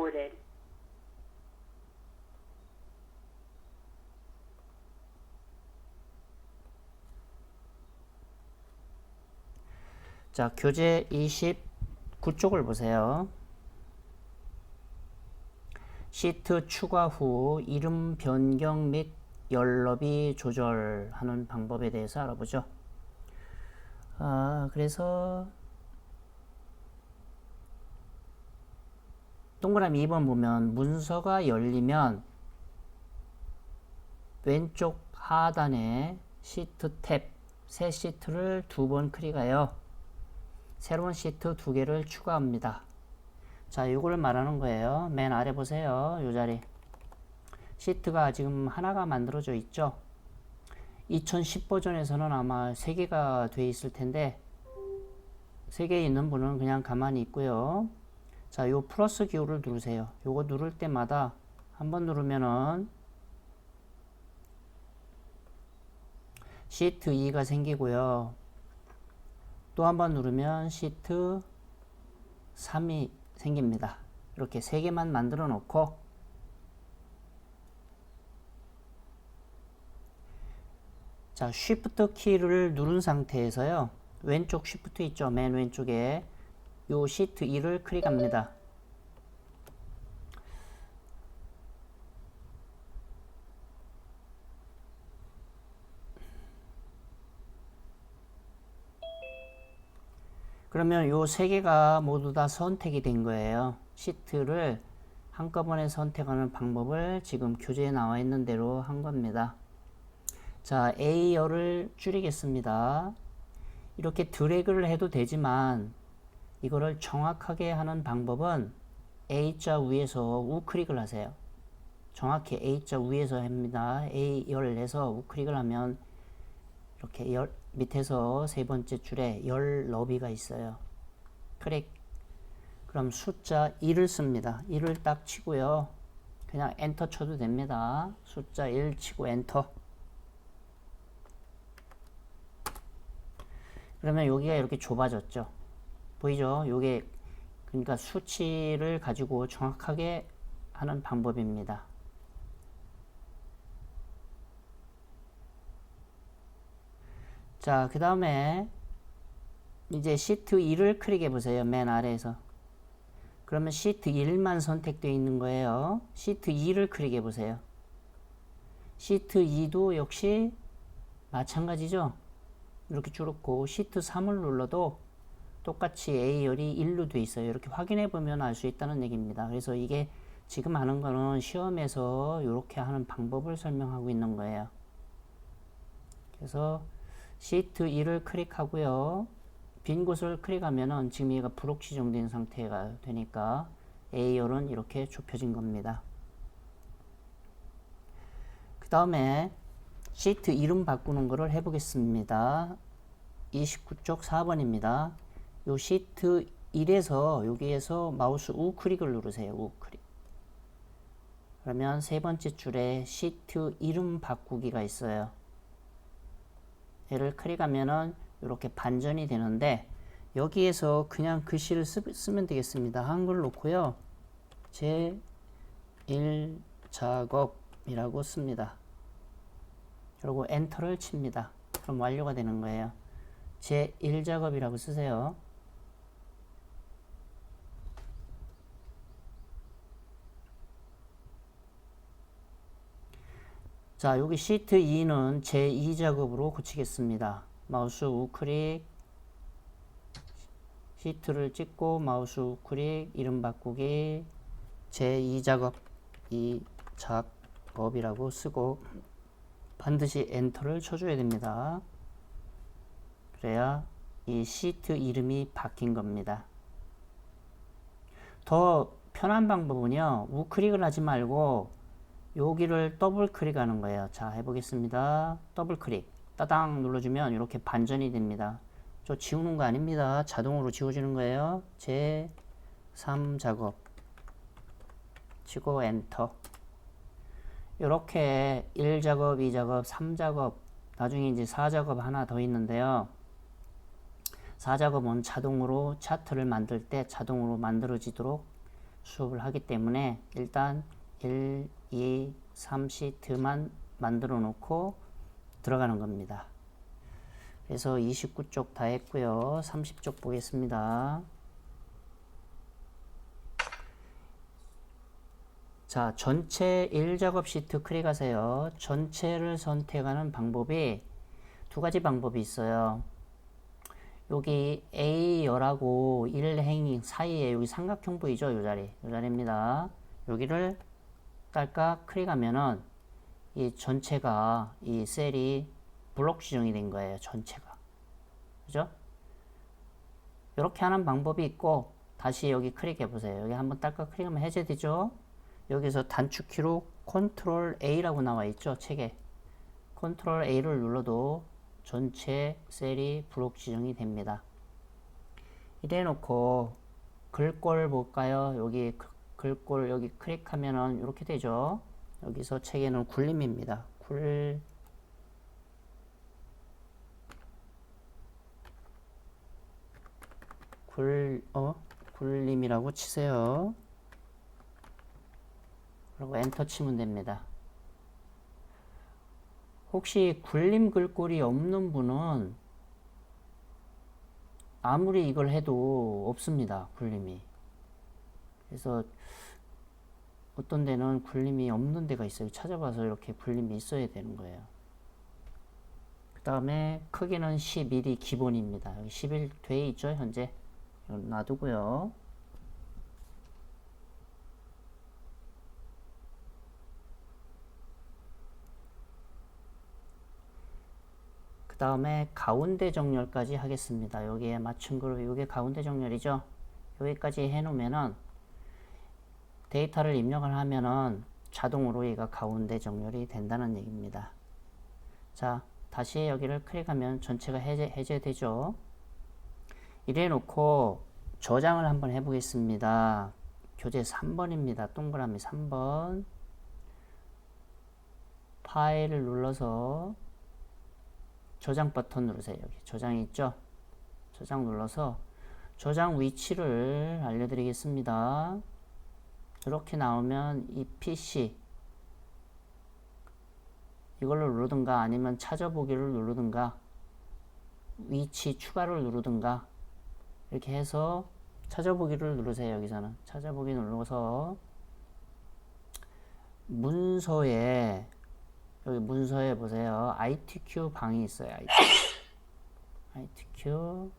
recorded. 자, 교재 29쪽을 보세요. 시트 추가 후 이름 변경 및 열너비 조절하는 방법에 대해서 알아보죠. 그래서 동그라미 2번 보면 문서가 열리면 왼쪽 하단에 시트 탭, 새 시트를 2번 클릭하여 새로운 시트 2개를 추가합니다. 자, 이걸 말하는 거예요. 맨 아래 보세요. 이 자리. 시트가 지금 하나가 만들어져 있죠. 2010 버전에서는 아마 3개가 돼 있을 텐데 3개 있는 분은 그냥 가만히 있고요. 자, 요 플러스 기호를 누르세요. 요거 누를 때마다 한번 누르면은 시트 2가 생기고요. 또 한번 누르면 시트 3이 생깁니다. 이렇게 3개만 만들어 놓고 자, Shift 키를 누른 상태에서요. 왼쪽 Shift 있죠? 맨 왼쪽에 요 시트 2를 클릭합니다. 그러면 요 3개가 모두 다 선택이 된 거예요. 시트를 한꺼번에 선택하는 방법을 지금 교재에 나와 있는 대로 한 겁니다. 자, A열을 줄이겠습니다. 이렇게 드래그를 해도 되지만 이거를 정확하게 하는 방법은 A자 위에서 우클릭을 하세요. 정확히 A자 위에서 합니다. A열에서 우클릭을 하면 이렇게 밑에서 세 번째 줄에 열 너비가 있어요. 클릭. 그럼 숫자 1을 씁니다. 1을 딱 치고요. 그냥 엔터 쳐도 됩니다. 숫자 1 치고 엔터. 그러면 여기가 이렇게 좁아졌죠. 보이죠? 요게 그러니까 수치를 가지고 정확하게 하는 방법입니다. 자, 그 다음에 이제 시트 2를 클릭해 보세요. 맨 아래에서. 그러면 시트 1만 선택되어 있는 거예요. 시트 2를 클릭해 보세요. 시트 2도 역시 마찬가지죠. 이렇게 줄었고 시트 3을 눌러도 똑같이 A열이 1로 돼 있어요. 이렇게 확인해 보면 알 수 있다는 얘기입니다. 그래서 이게 지금 하는 거는 시험에서 이렇게 하는 방법을 설명하고 있는 거예요. 그래서 시트 2를 클릭하고요. 빈 곳을 클릭하면은 지금 얘가 불록 지정된 상태가 되니까 A열은 이렇게 좁혀진 겁니다. 그 다음에 시트 이름 바꾸는 거를 해보겠습니다. 29쪽 4번입니다. 요 시트 1에서 여기에서 마우스 우클릭을 누르세요. 우클릭. 그러면 세 번째 줄에 시트 이름 바꾸기가 있어요. 얘를 클릭하면은 이렇게 반전이 되는데 여기에서 그냥 글씨를 쓰면 되겠습니다. 한글 놓고요. 제1작업이라고 씁니다. 그리고 엔터를 칩니다. 그럼 완료가 되는 거예요. 제1작업이라고 쓰세요. 자, 여기 시트 2는 제2작업으로 고치겠습니다. 마우스 우클릭, 시트를 찍고 마우스 우클릭, 이름 바꾸기, 제2작업, 2작업이라고 쓰고 반드시 엔터를 쳐줘야 됩니다. 그래야 이 시트 이름이 바뀐 겁니다. 더 편한 방법은요, 우클릭을 하지 말고 여기를 더블 클릭하는 거예요. 자, 해보겠습니다. 더블 클릭 따당 눌러주면 이렇게 반전이 됩니다. 저 지우는 거 아닙니다. 자동으로 지워지는 거예요. 제3작업 치고 엔터. 이렇게 1작업, 2작업, 3작업, 나중에 이제 4작업 하나 더 있는데요. 4작업은 자동으로 차트를 만들 때 자동으로 만들어지도록 수업을 하기 때문에 일단 1, 2, 3시트만 만들어 놓고 들어가는 겁니다. 그래서 29쪽 다 했고요. 30쪽 보겠습니다. 자, 전체 1작업 시트 클릭하세요. 전체를 선택하는 방법이 두 가지 방법이 있어요. 여기 A열하고 1행이 사이에 여기 삼각형 보이죠? 이 자리입니다. 여기를 딸깍 클릭하면은 이 전체가 이 셀이 블록 지정이 된 거예요. 전체가. 그죠? 이렇게 하는 방법이 있고 다시 여기 클릭해 보세요. 여기 한번 딸깍 클릭하면 해제되죠? 여기서 단축키로 컨트롤 A라고 나와 있죠? 책에. 컨트롤 A를 눌러도 전체 셀이 블록 지정이 됩니다. 이래 놓고 글꼴 볼까요? 여기 글꼴 여기 클릭하면은 이렇게 되죠? 여기서 책에는 굴림입니다. 굴림이라고 치세요. 그리고 엔터 치면 됩니다. 혹시 굴림 글꼴이 없는 분은 아무리 이걸 해도 없습니다. 굴림이. 그래서 어떤 데는 굴림이 없는 데가 있어요. 찾아봐서 이렇게 굴림이 있어야 되는 거예요. 그 다음에 크기는 11이 기본입니다. 여기 11 돼 있죠, 현재. 이건 놔두고요. 그 다음에 가운데 정렬까지 하겠습니다. 여기에 맞춘 그룹, 이게 가운데 정렬이죠. 여기까지 해놓으면은 데이터를 입력을 하면은 자동으로 얘가 가운데 정렬이 된다는 얘기입니다. 자, 다시 여기를 클릭하면 전체가 해제되죠. 이래 놓고 저장을 한번 해보겠습니다. 교재 3번입니다. 동그라미 3번. 파일을 눌러서 저장 버튼 누르세요. 여기 저장이 있죠? 저장 눌러서 저장 위치를 알려드리겠습니다. 이렇게 나오면 이 PC 이걸로 누르든가 아니면 찾아보기를 누르든가 위치 추가를 누르든가 이렇게 해서 찾아보기를 누르세요. 여기서는 찾아보기 눌러서 문서에 여기 문서에 보세요. ITQ 방이 있어요. ITQ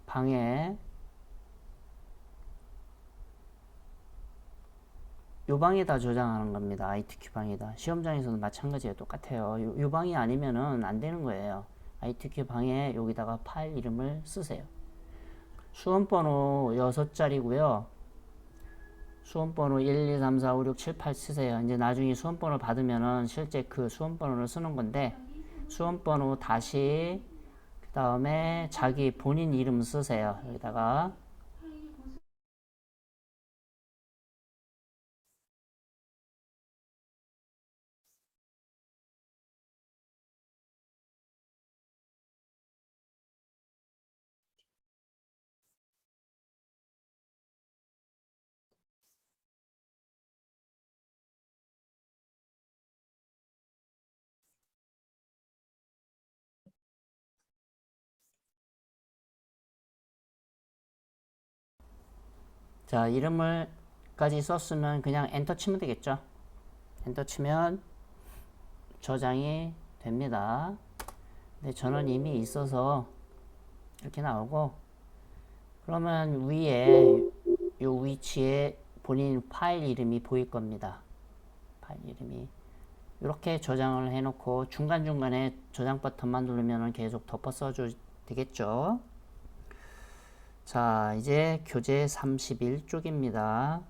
방에 요 방에다 저장하는 겁니다. ITQ 방에다. 시험장에서는 마찬가지예요. 똑같아요. 요 방이 아니면은 안 되는 거예요. ITQ 방에 여기다가 파일 이름을 쓰세요. 수험번호 6자리고요. 수험번호 1, 2, 3, 4, 5, 6, 7, 8 쓰세요. 이제 나중에 수험번호 받으면은 실제 그 수험번호를 쓰는 건데 수험번호 다시 그 다음에 자기 본인 이름 쓰세요. 여기다가 자 이름을까지 썼으면 그냥 엔터 치면 되겠죠. 엔터 치면 저장이 됩니다. 근데 저는 이미 있어서 이렇게 나오고 그러면 위에 요 위치에 본인 파일 이름이 보일 겁니다. 파일 이름이 이렇게 저장을 해놓고 중간중간에 저장 버튼만 누르면 계속 덮어 써도 되겠죠. 자, 이제 교재 31쪽입니다.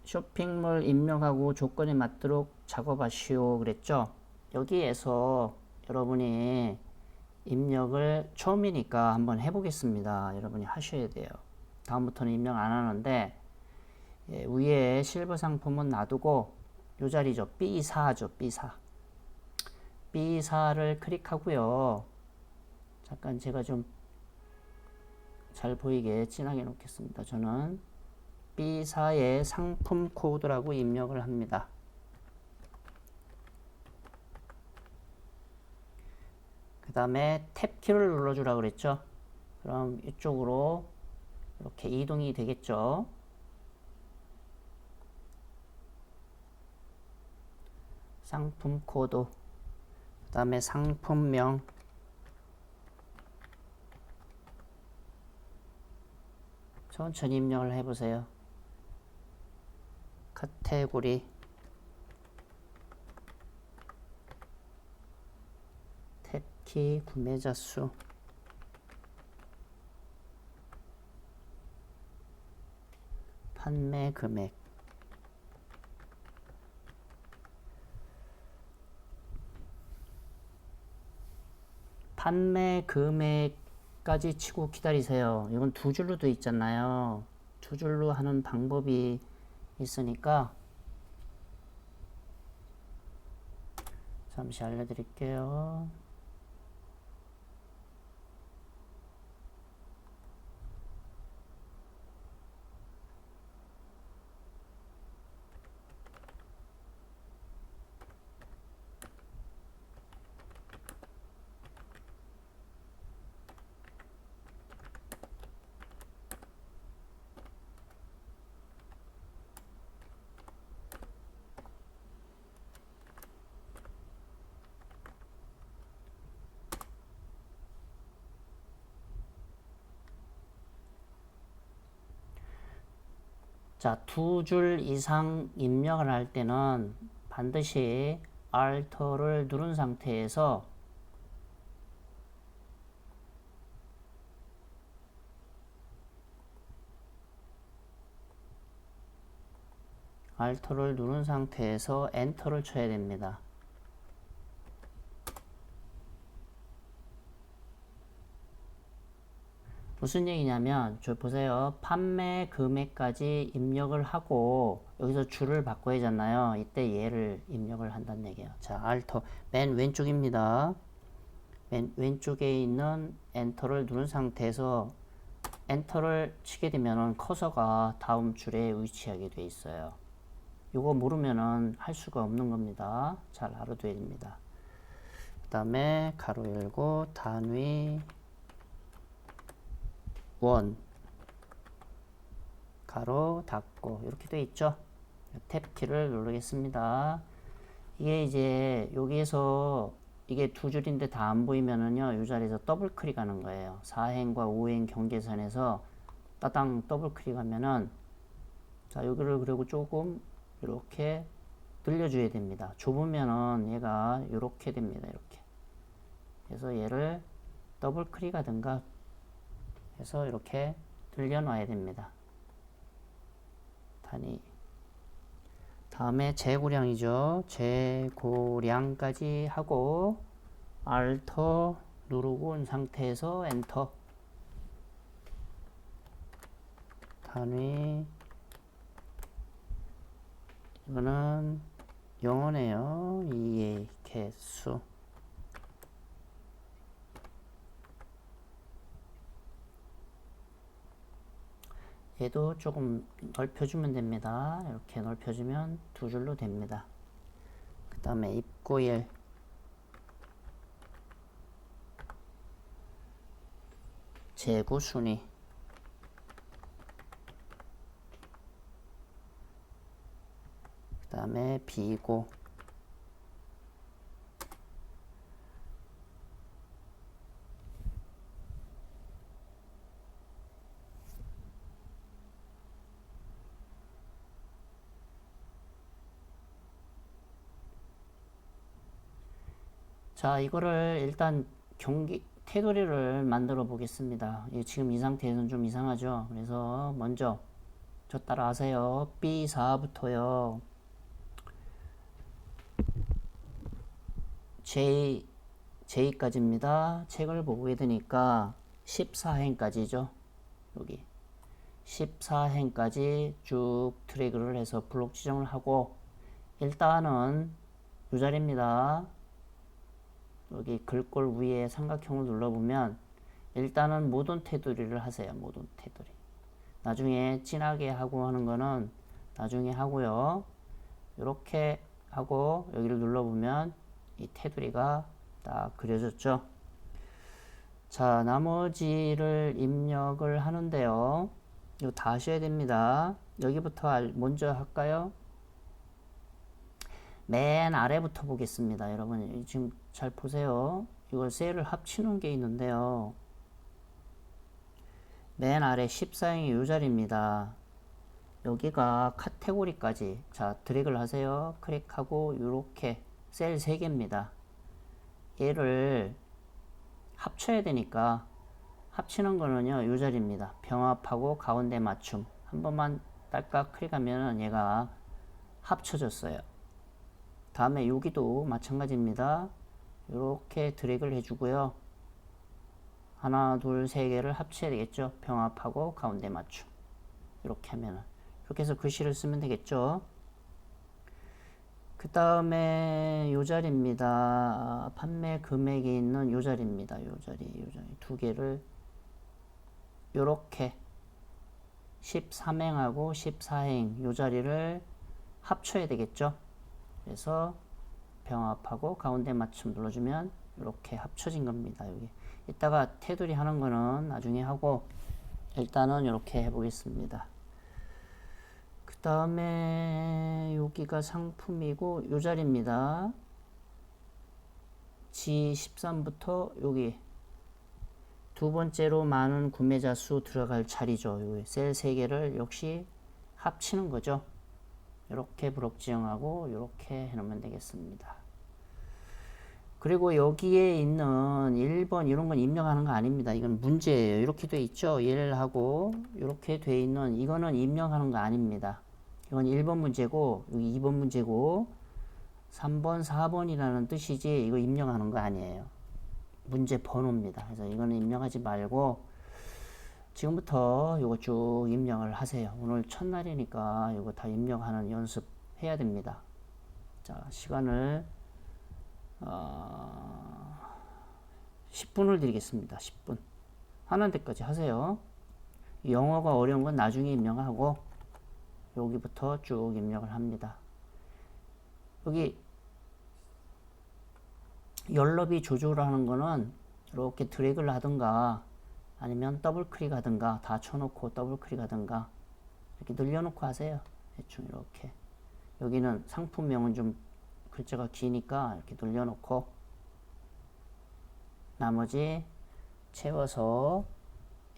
쇼핑몰 입력하고 조건에 맞도록 작업하시오 그랬죠. 여기에서 여러분이 입력을 처음이니까 한번 해보겠습니다. 여러분이 하셔야 돼요. 다음부터는 입력 안 하는데 위에 실버 상품은 놔두고 요 자리죠. B4죠. B4. B4를 클릭하고요. 잠깐 제가 좀 잘 보이게 진하게 놓겠습니다. 저는 B4에 상품 코드라고 입력을 합니다. 그 다음에 탭키를 눌러주라 그랬죠. 그럼 이쪽으로 이렇게 이동이 되겠죠. 상품 코드, 그 다음에 상품명, 천천히 입력을 해보세요. 카테고리, 탭키, 구매자 수, 판매 금액, 판매 금액까지 치고 기다리세요. 이건 두 줄로 돼 있잖아요. 두 줄로 하는 방법이 있으니까 잠시 알려드릴게요. 자, 두 줄 이상 입력을 할 때는 반드시 Alt를 누른 상태에서 엔터를 쳐야 됩니다. 무슨 얘기냐면 저 보세요. 판매 금액까지 입력을 하고 여기서 줄을 바꿔야 하잖아요. 이때 얘를 입력을 한다는 얘기예요. 자, Alt 맨 왼쪽입니다. 맨 왼쪽에 있는 엔터를 누른 상태에서 엔터를 치게 되면은 커서가 다음 줄에 위치하게 돼 있어요. 요거 모르면은 할 수가 없는 겁니다. 잘 알아둬야 됩니다. 그 다음에 가로 열고 단위 원 가로 닫고 이렇게 돼 있죠. 탭키를 누르겠습니다. 이게 이제 여기에서 이게 두 줄인데 다 안 보이면은요, 이 자리에서 더블 클릭하는 거예요. 4행과 5행 경계선에서 따당 더블 클릭하면은 자, 여기를 그리고 조금 이렇게 늘려줘야 됩니다. 좁으면은 얘가 이렇게 됩니다. 이렇게. 그래서 얘를 더블 클릭하든가 해서 이렇게 늘려놔야 됩니다. 단위. 다음에 재고량이죠. 재고량까지 하고 Alt 누르고 온 상태에서 엔터. 단위. 이거는 영어네요. 이해 개수. 얘도 조금 넓혀주면 됩니다. 이렇게 넓혀주면 두 줄로 됩니다. 그 다음에 입구일 재고 순위 그 다음에 비고 자, 이거를 일단 테두리를 만들어 보겠습니다. 지금 이 상태에서는 좀 이상하죠. 그래서 먼저 저 따라 하세요. B4부터요. J까지입니다. 책을 보게 되니까 14행까지죠. 여기 14행까지 쭉 트랙을 해서 블록 지정을 하고 일단은 이 자리입니다. 여기 글꼴 위에 삼각형을 눌러보면 일단은 모든 테두리를 하세요. 모든 테두리. 나중에 진하게 하고 하는 거는 나중에 하고요. 이렇게 하고 여기를 눌러보면 이 테두리가 딱 그려졌죠. 자, 나머지를 입력을 하는데요. 이거 다 하셔야 됩니다. 여기부터 먼저 할까요? 맨 아래부터 보겠습니다. 여러분 지금 잘 보세요. 이걸 셀을 합치는 게 있는데요. 맨 아래 14행이 이 자리입니다. 여기가 카테고리까지, 자, 드래그를 하세요. 클릭하고 이렇게 셀 3개입니다. 얘를 합쳐야 되니까 합치는 거는요, 이 자리입니다. 병합하고 가운데 맞춤. 한 번만 딸깍 클릭하면은 얘가 합쳐졌어요. 다음에 여기도 마찬가지입니다. 이렇게 드래그를 해주고요. 하나, 둘, 세 개를 합쳐야 되겠죠. 병합하고 가운데 맞춤. 이렇게 하면은. 이렇게 해서 글씨를 쓰면 되겠죠. 그 다음에 요 자리입니다. 판매 금액이 있는 요 자리입니다. 요 자리 두 개를 요렇게 13행하고 14행 요 자리를 합쳐야 되겠죠. 그래서 병합하고 가운데 맞춤 눌러주면 이렇게 합쳐진 겁니다. 여기 이따가 테두리 하는 거는 나중에 하고 일단은 이렇게 해보겠습니다. 그 다음에 여기가 상품이고 요 자리입니다. G13부터 여기 두 번째로 많은 구매자 수 들어갈 자리죠. 여기 셀 3개를 역시 합치는 거죠. 이렇게 브록 지정하고 이렇게 해놓으면 되겠습니다. 그리고 여기에 있는 1번 이런 건 입력하는 거 아닙니다. 이건 문제예요. 이렇게 돼 있죠. 1하고 이렇게 돼 있는 이거는 입력하는 거 아닙니다. 이건 1번 문제고 여기 2번 문제고 3번 4번이라는 뜻이지 이거 입력하는 거 아니에요. 문제 번호입니다. 그래서 이거는 입력하지 말고 지금부터 이거 쭉 입력을 하세요. 오늘 첫날이니까 이거 다 입력하는 연습 해야 됩니다. 자, 시간을 10분을 드리겠습니다. 10분. 하는 데까지 하세요. 영어가 어려운 건 나중에 입력하고 여기부터 쭉 입력을 합니다. 여기 연럽이 조절하는 거는 이렇게 드래그를 하든가 아니면 더블 클릭 하든가 다 쳐놓고 더블 클릭 하든가 이렇게 늘려놓고 하세요. 대충 이렇게. 여기는 상품명은 좀 글자가 기니까 이렇게 늘려놓고 나머지 채워서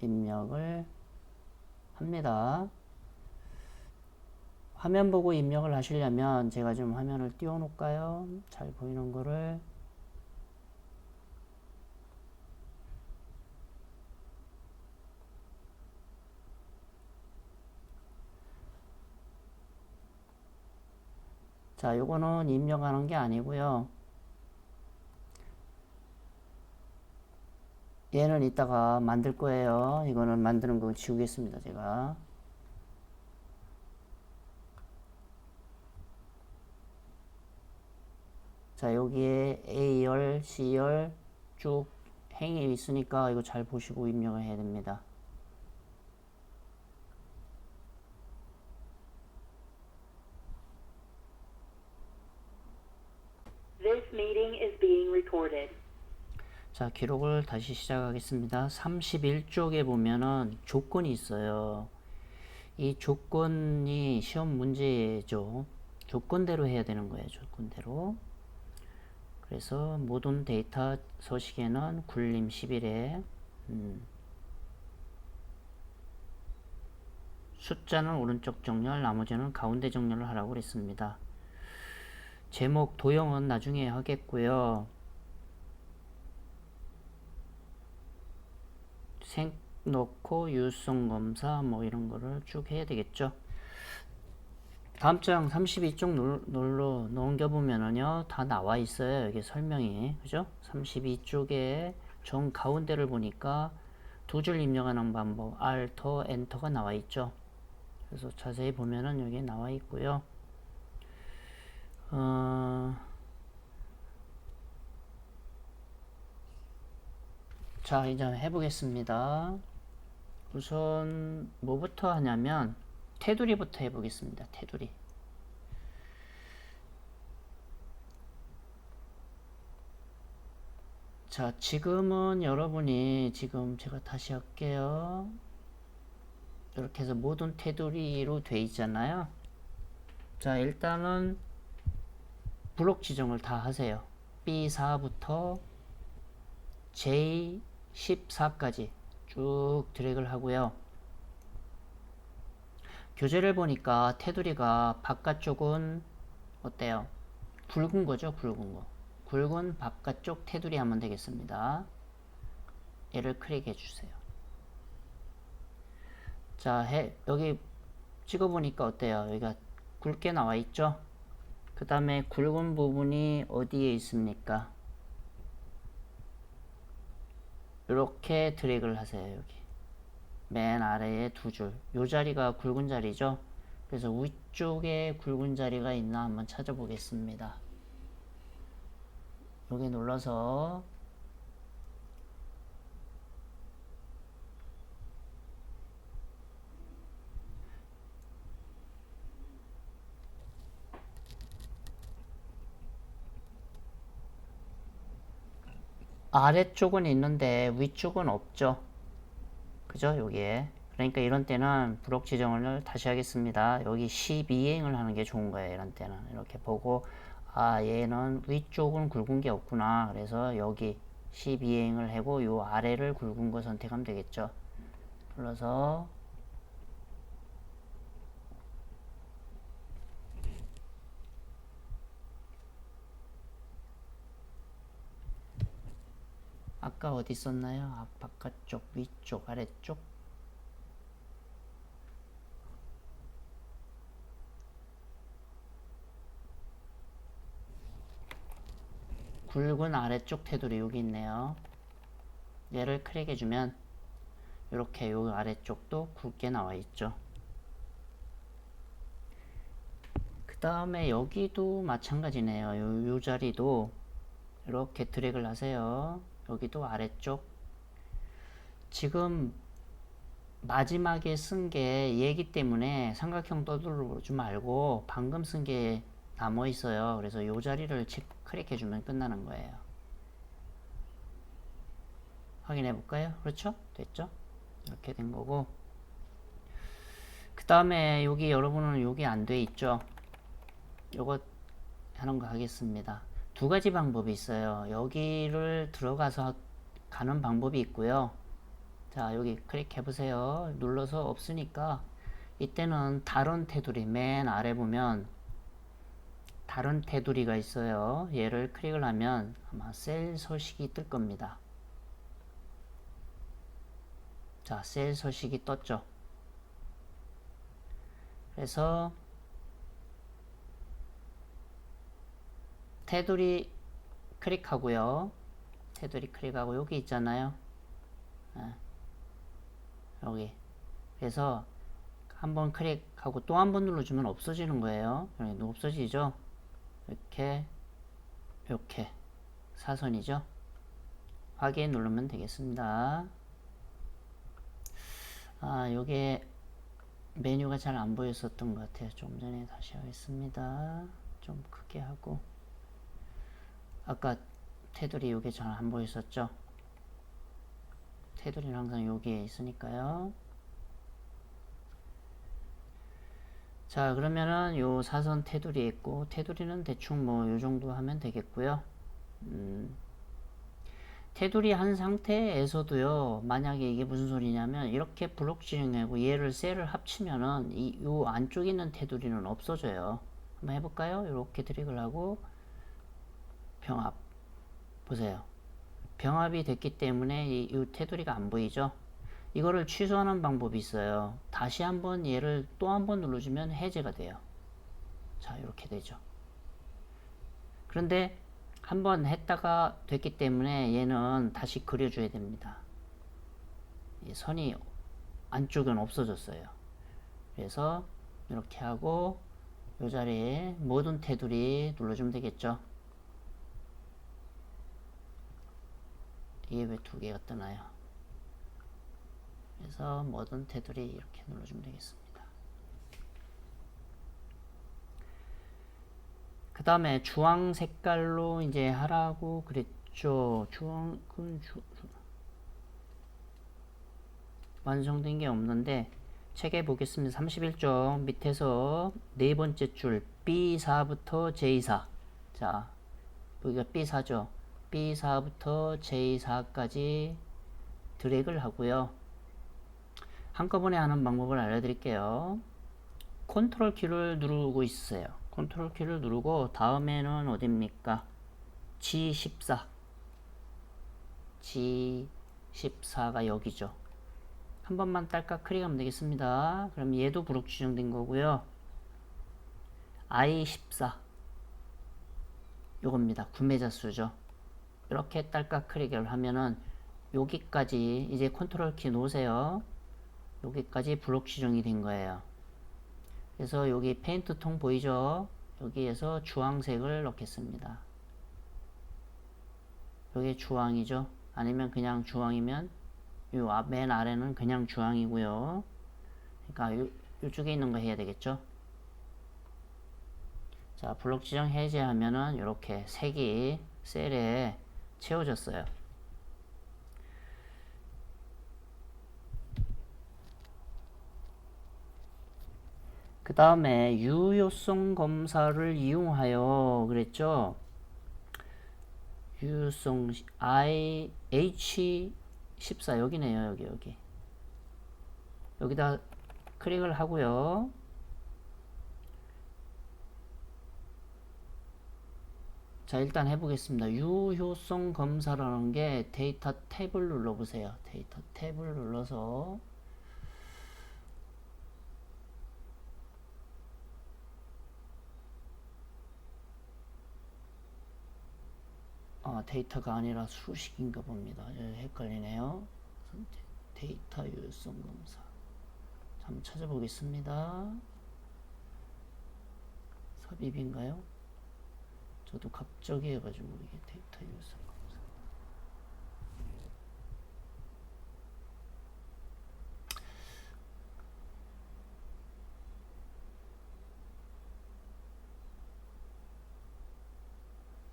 입력을 합니다. 화면 보고 입력을 하시려면 제가 좀 화면을 띄워 놓을까요? 잘 보이는 거를. 자, 요거는 입력하는 게 아니고요. 얘는 이따가 만들 거예요. 이거는 만드는 거 지우겠습니다, 제가. 자, 여기에 A열, C열 쭉 행이 있으니까 이거 잘 보시고 입력을 해야 됩니다. This meeting is being recorded. 자, 기록을 다시 시작하겠습니다. 31쪽에 보면은 조건이 있어요. 이 조건이 시험 문제죠. 조건대로 해야 되는 거예요. 조건대로. 그래서 모든 데이터 서식에는 굴림 10일에 숫자는 오른쪽 정렬, 나머지는 가운데 정렬을 하라고 그랬습니다. 제목 도형은 나중에 하겠고요. 생 넣고 유효성 검사 뭐 이런 거를 쭉 해야 되겠죠. 다음 장 32쪽 넘겨보면은요 다 나와 있어요. 여기 설명이, 그죠? 32쪽에 정 가운데를 보니까 두 줄 입력하는 방법 Alt, 엔터가 나와 있죠. 그래서 자세히 보면은 여기 나와 있고요. 자, 이제 해보겠습니다. 우선 뭐부터 하냐면 테두리부터 해보겠습니다. 테두리. 자, 지금은 여러분이 지금 제가 다시 할게요. 이렇게 해서 모든 테두리로 돼 있잖아요. 자, 일단은 블록 지정을 다 하세요. B4부터 J14까지 쭉 드래그를 하고요. 교재를 보니까 테두리가 바깥쪽은 어때요? 굵은 거죠, 굵은 거. 굵은 바깥쪽 테두리 하면 되겠습니다. 얘를 클릭해 주세요. 자, 여기 찍어보니까 어때요? 여기가 굵게 나와 있죠? 그 다음에 굵은 부분이 어디에 있습니까? 이렇게 드래그를 하세요. 여기 맨 아래에 두 줄. 요 자리가 굵은 자리죠? 그래서 위쪽에 굵은 자리가 있나 한번 찾아보겠습니다. 여기 눌러서 아래쪽은 있는데 위쪽은 없죠. 그죠? 여기에. 그러니까 이런 때는 블록 지정을 다시 하겠습니다. 여기 12행을 하는 게 좋은 거예요. 이런 때는. 이렇게 보고, 아, 얘는 위쪽은 굵은 게 없구나. 그래서 여기 12행을 하고 요 아래를 굵은 거 선택하면 되겠죠. 눌러서 아까 어디 썼나요? 아, 바깥쪽, 위쪽, 아래쪽. 굵은 아래쪽 테두리 여기 있네요. 얘를 클릭해주면 이렇게 요 아래쪽도 굵게 나와 있죠. 그 다음에 여기도 마찬가지네요. 요 자리도 이렇게 드래그를 하세요. 여기도 아래쪽. 지금 마지막에 쓴 게 얘기 때문에 삼각형 떠들지 말고 방금 쓴 게 남아 있어요. 그래서 요 자리를 클릭해 주면 끝나는 거예요. 확인해 볼까요? 그렇죠? 됐죠? 이렇게 된 거고. 그 다음에 여기 여러분은 여기 안 돼 있죠? 요거 하는 거 하겠습니다. 두 가지 방법이 있어요. 여기를 들어가서 가는 방법이 있고요. 자, 여기 클릭해 보세요. 눌러서 없으니까 이때는 다른 테두리 맨 아래 보면 다른 테두리가 있어요. 얘를 클릭을 하면 아마 셀 서식이 뜰 겁니다. 자, 셀 서식이 떴죠. 그래서 테두리 클릭하고요. 테두리 클릭하고 여기 있잖아요. 여기. 그래서 한번 클릭하고 또 한 번 눌러주면 없어지는 거예요. 없어지죠. 이렇게 사선이죠. 확인 누르면 되겠습니다. 아, 요게 메뉴가 잘 안 보였었던 것 같아요. 좀 전에 다시 하겠습니다. 좀 크게 하고. 아까 테두리 요게 잘 안 보였었죠. 테두리는 항상 여기에 있으니까요. 자, 그러면은 요 사선 테두리 있고, 테두리는 대충 뭐 요 정도 하면 되겠고요. 테두리 한 상태에서도요, 만약에 이게 무슨 소리냐면, 이렇게 블록 지정하고 얘를 셀을 합치면은, 요 안쪽에 있는 테두리는 없어져요. 한번 해볼까요? 이렇게 드래그를 하고, 병합. 보세요. 병합이 됐기 때문에 이 테두리가 안 보이죠? 이거를 취소하는 방법이 있어요. 다시 한번 얘를 또 한 번 눌러주면 해제가 돼요. 자, 이렇게 되죠. 그런데 한번 했다가 됐기 때문에 얘는 다시 그려줘야 됩니다. 이 선이 안쪽은 없어졌어요. 그래서 이렇게 하고 이 자리에 모든 테두리 눌러주면 되겠죠. 이게 왜 두 개가 뜨나요? 그래서 모든 테두리 이렇게 눌러주면 되겠습니다. 그 다음에 주황 색깔로 이제 하라고 그랬죠. 완성된 게 없는데 책에 보겠습니다. 31쪽 밑에서 네 번째 줄 B4부터 J4. 자, 여기가 B4죠. B4부터 J4까지 드래그를 하고요. 한꺼번에 하는 방법을 알려드릴게요. 컨트롤 키를 누르고 있어요. 컨트롤 키를 누르고 다음에는 어딥니까? G14. G14가 여기죠. 한 번만 딸깍 클릭하면 되겠습니다. 그럼 얘도 부록 지정된 거고요. I14 요겁니다. 구매자 수죠. 이렇게 딸깍 클릭을 하면은 여기까지 이제 컨트롤 키 놓으세요. 여기까지 블록 지정이 된 거예요. 그래서 여기 페인트 통 보이죠? 여기에서 주황색을 넣겠습니다. 여기 주황이죠? 아니면 그냥 주황이면 요 맨 아래는 그냥 주황이고요. 그러니까 이쪽에 있는 거 해야 되겠죠? 자, 블록 지정 해제하면은 이렇게 색이 셀에 채워졌어요. 그 다음에 유효성 검사를 이용하여 그랬죠. 유효성 H14 여기네요. 여기 여기다 클릭을 하고요. 자, 일단 해보겠습니다. 유효성 검사라는 게 데이터 탭을 눌러보세요. 데이터 탭을 눌러서 데이터가 아니라 수식인가 봅니다. 헷갈리네요. 데이터 유효성 검사. 한번 찾아보겠습니다. 삽입인가요? 저도 갑자기 해가지고 이게 데이터 유효성 검사.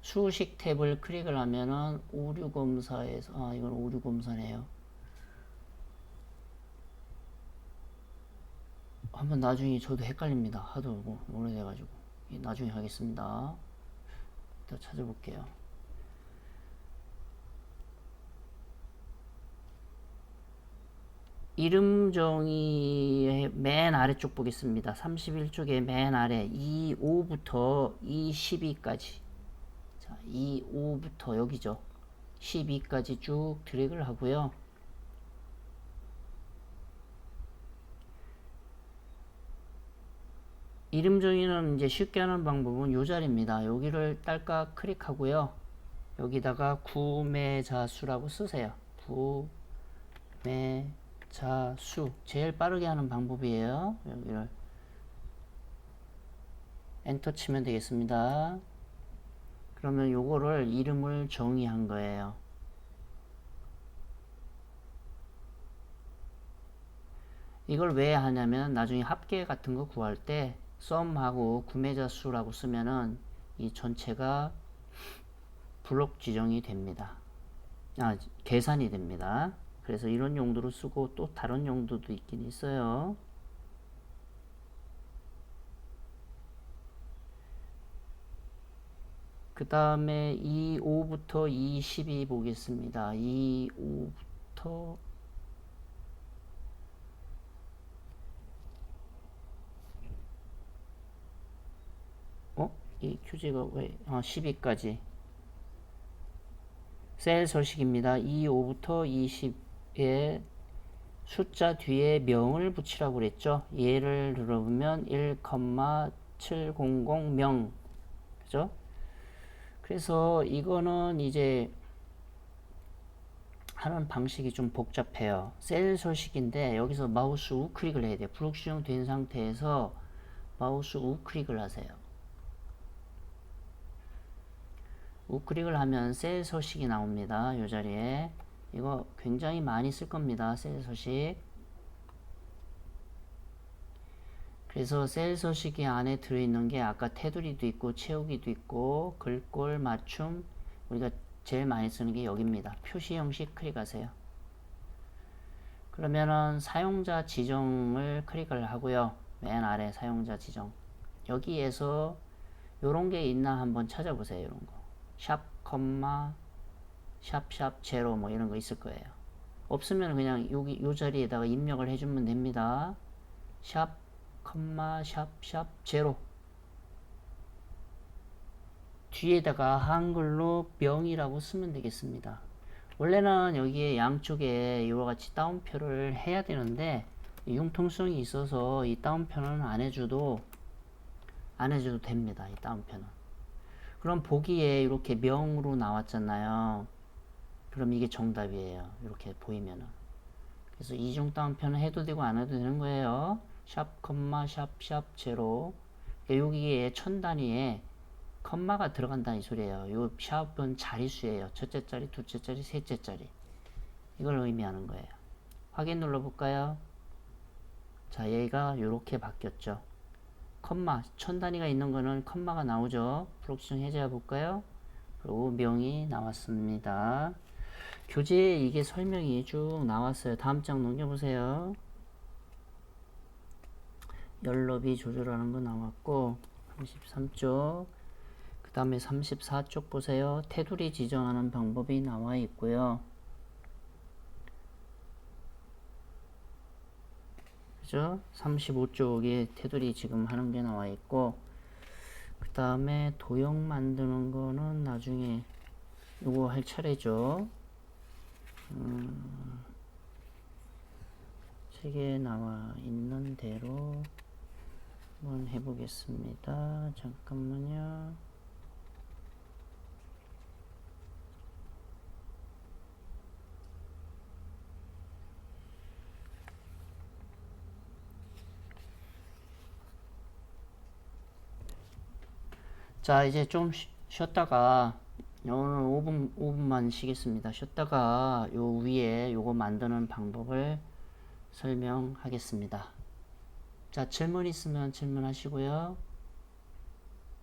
수식 탭을 클릭을 하면은 오류 검사에서 이건 오류 검사네요. 한번 나중에 저도 헷갈립니다. 하도 오래돼가지고 나중에 하겠습니다. 일단 찾아볼게요. 이름 정의의 맨 아래쪽 보겠습니다. 31쪽의 맨 아래 25부터 22까지. 자, 25부터 여기죠. 12까지 쭉 드래그를 하고요. 이름 정의는 이제 쉽게 하는 방법은 요 자리입니다. 여기를 딸깍 클릭하고요. 여기다가 구매자 수라고 쓰세요. 구매자 수. 제일 빠르게 하는 방법이에요. 여기를 엔터 치면 되겠습니다. 그러면 요거를 이름을 정의한 거예요. 이걸 왜 하냐면 나중에 합계 같은 거 구할 때 썸하고 구매자 수라고 쓰면은 이 전체가 블록 지정이 됩니다. 계산이 됩니다. 그래서 이런 용도로 쓰고 또 다른 용도도 있긴 있어요. 그 다음에 25부터 22 보겠습니다. 25부터 이 규제가 왜 12까지 셀 서식입니다. 25부터 20에 숫자 뒤에 명을 붙이라고 그랬죠. 얘를 눌러보면 1,700 명 그죠? 그래서 이거는 이제 하는 방식이 좀 복잡해요. 셀 서식인데 여기서 마우스 우클릭을 해야 돼요. 불확실형 된 상태에서 마우스 우클릭을 하세요. 우클릭을 하면 셀 서식이 나옵니다. 이 자리에 이거 굉장히 많이 쓸 겁니다. 셀 서식. 그래서 셀 서식이 안에 들어있는 게 아까 테두리도 있고 채우기도 있고 글꼴 맞춤, 우리가 제일 많이 쓰는 게 여기입니다. 표시 형식 클릭하세요. 그러면은 사용자 지정을 클릭을 하고요. 맨 아래 사용자 지정. 여기에서 요런 게 있나 한번 찾아보세요. 이런 거. 샵, 컴마, 샵, 제로 뭐 이런 거 있을 거예요. 없으면 그냥 여기 요 자리에다가 입력을 해주면 됩니다. 샵, 컴마, 샵, 제로. 뒤에다가 한글로 명이라고 쓰면 되겠습니다. 원래는 여기에 양쪽에 이와 같이 따옴표를 해야 되는데 융통성이 있어서 이 따옴표는 안 해줘도 됩니다. 이 따옴표는. 그럼 보기에 이렇게 명으로 나왔잖아요. 그럼 이게 정답이에요. 이렇게 보이면은. 그래서 이중 따옴표는 해도 되고 안 해도 되는 거예요. 샵, 컴마, 샵, 제로. 여기에 천 단위에 컴마가 들어간다는 소리예요. 요 샵은 자릿수예요. 첫째 자리, 둘째 자리, 셋째 자리. 이걸 의미하는 거예요. 확인 눌러볼까요? 자, 얘가 요렇게 바뀌었죠. 컴마, 천 단위가 있는 거는 컴마가 나오죠. 프록시정 해제해 볼까요? 그리고 명이 나왔습니다. 교재에 이게 설명이 쭉 나왔어요. 다음 장 넘겨보세요. 연럽이 조절하는 거 나왔고 33쪽 그 다음에 34쪽 보세요. 테두리 지정하는 방법이 나와 있고요. 그죠? 35쪽에 테두리 지금 하는 게 나와 있고 그 다음에 도형 만드는 거는 나중에 요거 할 차례죠. 책에 나와 있는 대로 한번 해보겠습니다. 잠깐만요. 자, 이제 좀 쉬었다가 오늘 5분만 쉬겠습니다. 쉬었다가 요 위에 요거 만드는 방법을 설명하겠습니다. 자, 질문 있으면 질문하시고요.